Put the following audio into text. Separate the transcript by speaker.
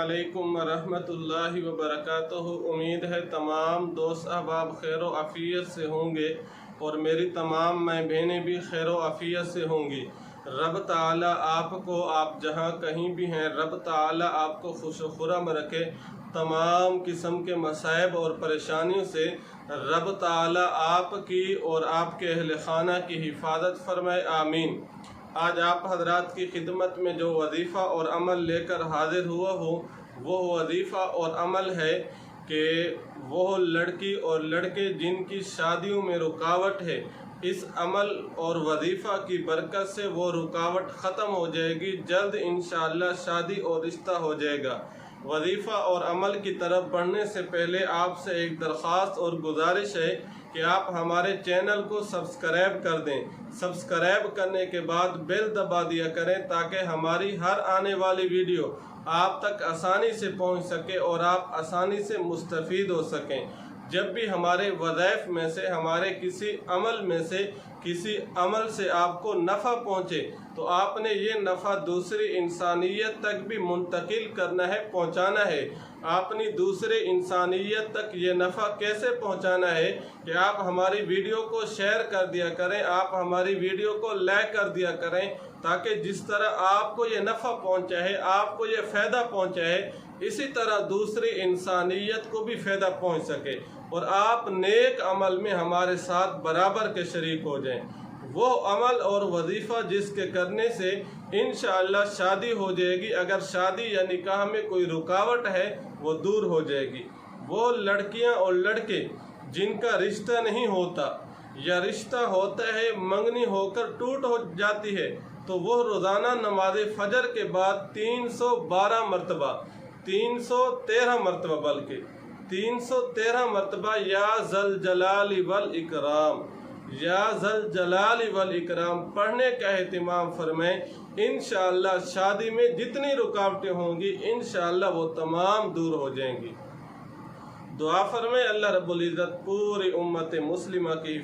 Speaker 1: अलैकुम वरहमतुल्लाहि वबरकातुहू। उम्मीद है तमाम दोस्त अहबाब खैर व आफ़ियत से होंगे और मेरी तमाम माँ बहनें भी खैर व आफ़ियत से होंगी। रब ताला आपको, आप जहाँ कहीं भी हैं, रब ताला आपको खुश व खुर्रम रखे। तमाम किस्म के मसाइब और परेशानियों से रब ताला आपकी और आपके अहल खाना की हिफाजत फरमाए, आमीन। आज आप हजरात की खिदमत में जो वजीफ़ा और अमल लेकर हाजिर हुआ हूँ, वो वजीफ़ा और अमल है कि वो लड़की और लड़के जिनकी शादियों में रुकावट है, इस अमल और वजीफ़ा की बरकत से वो रुकावट ख़त्म हो जाएगी। जल्द इंशाअल्लाह शादी और रिश्ता हो जाएगा। वजीफ़ा और अमल की तरफ बढ़ने से पहले आपसे एक दरख्वास्त और गुजारिश है कि आप हमारे चैनल को सब्सक्राइब कर दें। सब्सक्राइब करने के बाद बेल दबा दिया करें ताकि हमारी हर आने वाली वीडियो आप तक आसानी से पहुंच सके और आप आसानी से मुस्तफ़ीद हो सकें। जब भी हमारे वज़ाइफ में से, हमारे किसी अमल से आपको नफ़ा पहुँचे तो आपने ये नफ़ा दूसरी इंसानियत तक भी मुंतकिल करना है, पहुँचाना है। आपने दूसरे इंसानियत तक ये नफ़ा कैसे पहुँचाना है कि आप हमारी वीडियो को शेयर कर दिया करें, आप हमारी वीडियो को लाइक कर दिया करें, ताकि जिस तरह आपको ये नफ़ा पहुँचा है, आपको ये फ़ायदा पहुँचा है, इसी तरह दूसरी इंसानियत को भी फ़ायदा पहुँच सके और आप नेक अमल में हमारे साथ बराबर के शरीक हो जाएं। वो अमल और वजीफ़ा जिसके करने से इंशाअल्लाह शादी हो जाएगी। अगर शादी या निकाह में कोई रुकावट है वो दूर हो जाएगी। वो लड़कियां और लड़के जिनका रिश्ता नहीं होता या रिश्ता होता है मंगनी होकर टूट हो जाती है, तो वो रोज़ाना नमाज फजर के बाद 312 मरतबा, 313 मरतबा, बल्कि 313 मरतबा या ज़ल जलाली वल इकराम, या ज़ल जलाली वल इकराम पढ़ने का एहतिमाम फरमाएं। इंशाअल्लाह शादी में जितनी रुकावटें होंगी इंशाअल्लाह वो तमाम दूर हो जाएंगी। दुआ फरमाएं अल्लाह रब्बुल इज़्ज़त पूरी उम्मत मुस्लिमा की